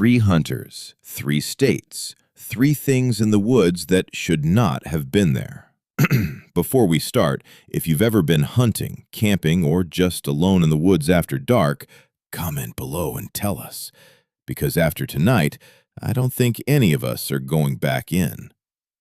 Three hunters, three states, three things in the woods that should not have been there. Before we start, if you've ever been hunting, camping, or just alone in the woods after dark, comment below and tell us. Because after tonight, I don't think any of us are going back in.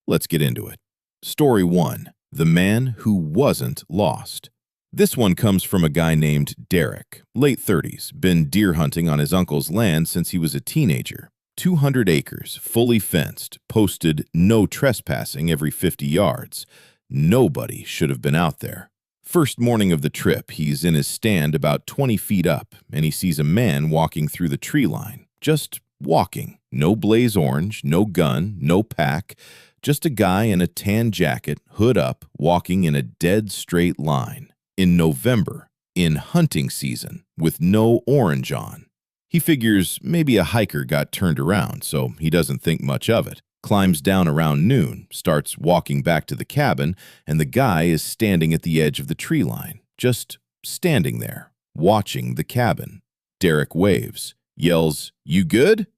Let's get into it. Story 1. The Man Who Wasn't Lost. This one comes from a guy named Derek, late 30s, been deer hunting on his uncle's land since he was a teenager. 200 acres, fully fenced, posted no trespassing every 50 yards. Nobody should have been out there. First morning of the trip, he's in his stand about 20 feet up, and he sees a man walking through the tree line. Just walking. No blaze orange, no gun, no pack. Just a guy in a tan jacket, hood up, walking in a dead straight line. In November, in hunting season, with no orange on. He figures maybe a hiker got turned around, so he doesn't think much of it. Climbs down around noon, starts walking back to the cabin, and the guy is standing at the edge of the tree line, just standing there, watching the cabin. Derek waves, yells, "You good?"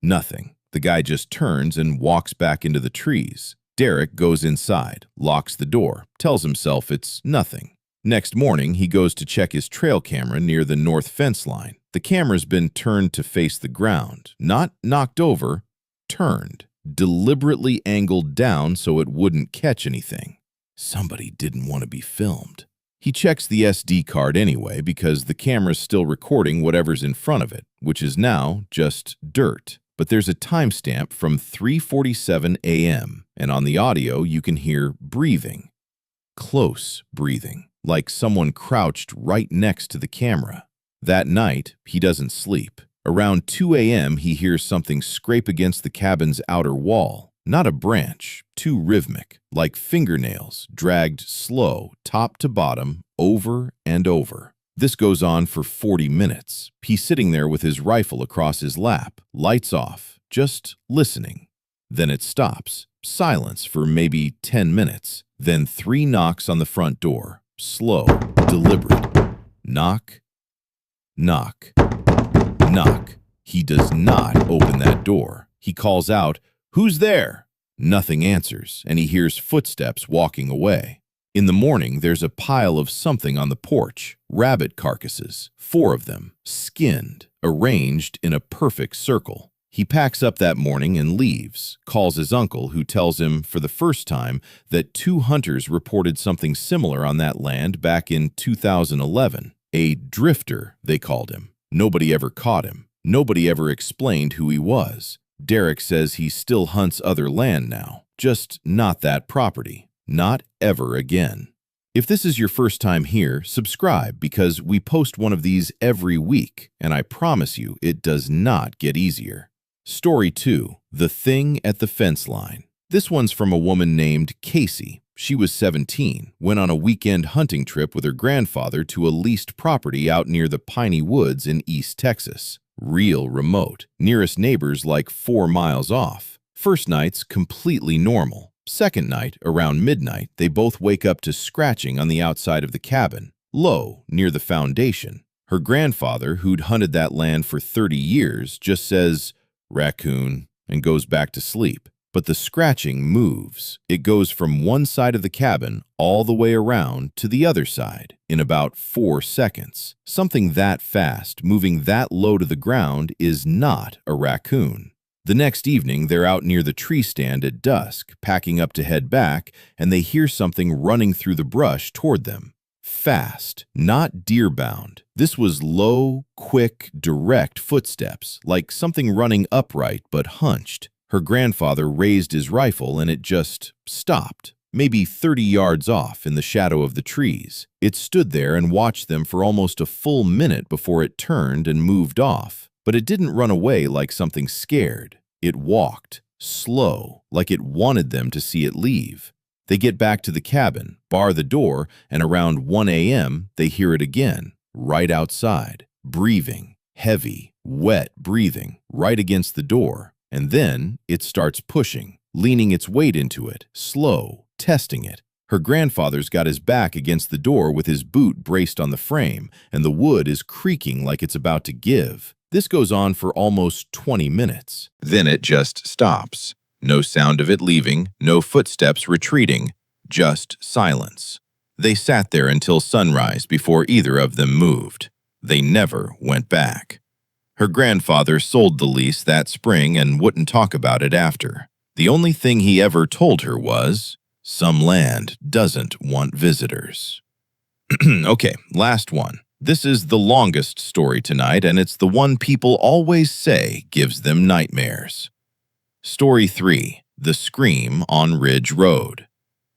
Nothing. The guy just turns and walks back into the trees. Derek goes inside, locks the door, tells himself it's nothing. Next morning, he goes to check his trail camera near the north fence line. The camera's been turned to face the ground, not knocked over, turned, deliberately angled down so it wouldn't catch anything. Somebody didn't want to be filmed. He checks the SD card anyway because the camera's still recording whatever's in front of it, which is now just dirt. But there's a timestamp from 3:47 a.m., and on the audio you can hear breathing. Close breathing, like someone crouched right next to the camera. That night, he doesn't sleep. Around 2 a.m., he hears something scrape against the cabin's outer wall. Not a branch, too rhythmic, like fingernails dragged slow, top to bottom, over and over. This goes on for 40 minutes. He's sitting there with his rifle across his lap, lights off, just listening. Then it stops. Silence for maybe 10 minutes. Then 3 knocks on the front door. Slow, deliberate. Knock, knock, knock. He does not open that door. He calls out, "Who's there?" Nothing answers, and he hears footsteps walking away. In the morning, there's a pile of something on the porch. Rabbit carcasses, 4 of them, skinned, arranged in a perfect circle. He packs up that morning and leaves, calls his uncle, who tells him for the first time that 2 hunters reported something similar on that land back in 2011. A drifter, they called him. Nobody ever caught him. Nobody ever explained who he was. Derek says he still hunts other land now, just not that property. Not ever again. If this is your first time here, subscribe because we post one of these every week, and I promise you it does not get easier. Story 2. The Thing at the Fence Line. This one's from a woman named Casey. She was 17, went on a weekend hunting trip with her grandfather to a leased property out near the Piney Woods in East Texas. Real remote. Nearest neighbors like 4 miles off. First night's completely normal. Second night, around midnight, they both wake up to scratching on the outside of the cabin, low, near the foundation. Her grandfather, who'd hunted that land for 30 years, just says, "Raccoon," and goes back to sleep. But the scratching moves. It goes from one side of the cabin all the way around to the other side in about 4 seconds. Something that fast, moving that low to the ground, is not a raccoon. The next evening, they're out near the tree stand at dusk, packing up to head back, and they hear something running through the brush toward them. Fast, not deer-bound. This was low, quick, direct footsteps, like something running upright but hunched. Her grandfather raised his rifle and it just stopped, maybe 30 yards off in the shadow of the trees. It stood there and watched them for almost a full minute before it turned and moved off. But it didn't run away like something scared. It walked, slow, like it wanted them to see it leave. They get back to the cabin, bar the door, and around 1 a.m., they hear it again, right outside, breathing, heavy, wet breathing, right against the door. And then it starts pushing, leaning its weight into it, slow, testing it. Her grandfather's got his back against the door with his boot braced on the frame, and the wood is creaking like it's about to give. This goes on for almost 20 minutes. Then it just stops. No sound of it leaving, no footsteps retreating, just silence. They sat there until sunrise before either of them moved. They never went back. Her grandfather sold the lease that spring and wouldn't talk about it after. The only thing he ever told her was, "Some land doesn't want visitors." Okay, last one. This is the longest story tonight, and it's the one people always say gives them nightmares. Story 3. The Scream on Ridge Road.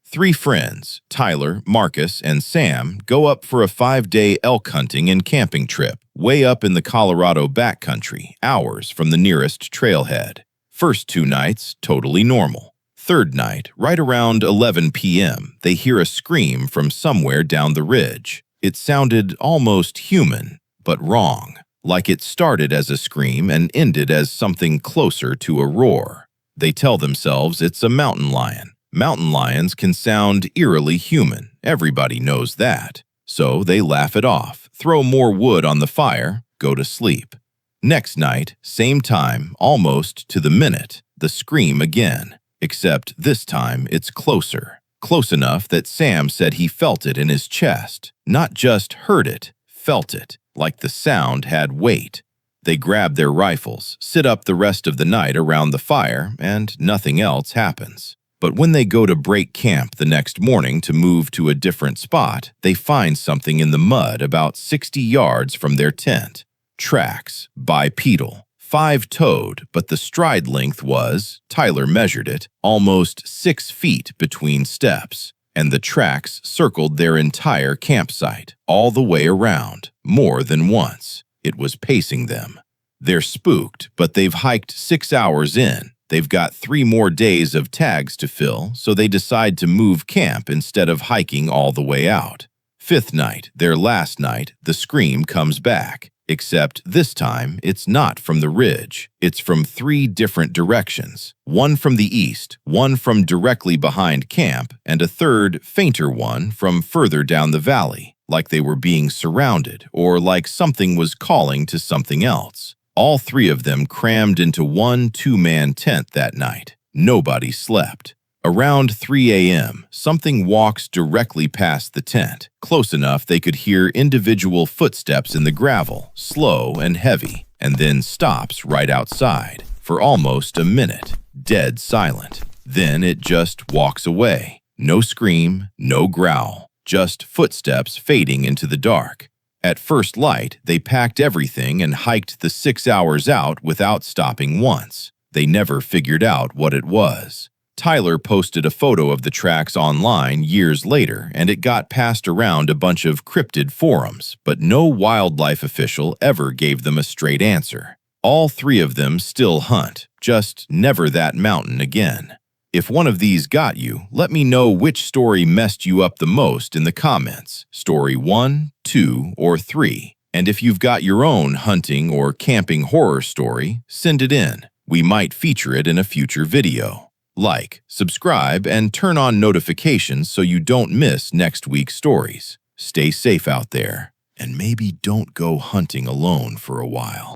3 friends, Tyler, Marcus, and Sam, go up for a 5-day elk hunting and camping trip, way up in the Colorado backcountry, hours from the nearest trailhead. First 2 nights, totally normal. Third night, right around 11 p.m., they hear a scream from somewhere down the ridge. It sounded almost human, but wrong, like it started as a scream and ended as something closer to a roar. They tell themselves it's a mountain lion. Mountain lions can sound eerily human. Everybody knows that. So they laugh it off, throw more wood on the fire, go to sleep. Next night, same time, almost to the minute, the scream again, except this time it's closer. Close enough that Sam said he felt it in his chest. Not just heard it, felt it, like the sound had weight. They grab their rifles, sit up the rest of the night around the fire, and nothing else happens. But when they go to break camp the next morning to move to a different spot, they find something in the mud about 60 yards from their tent. Tracks, bipedal, 5-toed, but the stride length was, Tyler measured it, almost 6 feet between steps, and the tracks circled their entire campsite, all the way around, more than once. It was pacing them. They're spooked, but they've hiked 6 hours in. They've got 3 more days of tags to fill, so they decide to move camp instead of hiking all the way out. 5th night, their last night, the scream comes back. Except this time, it's not from the ridge. It's from 3 different directions. One from the east, one from directly behind camp, and a third, fainter one from further down the valley, like they were being surrounded or like something was calling to something else. All 3 of them crammed into one 2-man tent that night. Nobody slept. Around 3 a.m., something walks directly past the tent, close enough they could hear individual footsteps in the gravel, slow and heavy, and then stops right outside, for almost a minute, dead silent. Then it just walks away. No scream, no growl, just footsteps fading into the dark. At first light, they packed everything and hiked the 6 hours out without stopping once. They never figured out what it was. Tyler posted a photo of the tracks online years later, and it got passed around a bunch of cryptid forums, but no wildlife official ever gave them a straight answer. All 3 of them still hunt, just never that mountain again. If one of these got you, let me know which story messed you up the most in the comments, story 1, 2, or 3. And if you've got your own hunting or camping horror story, send it in. We might feature it in a future video. Like, subscribe, and turn on notifications so you don't miss next week's stories. Stay safe out there, and maybe don't go hunting alone for a while.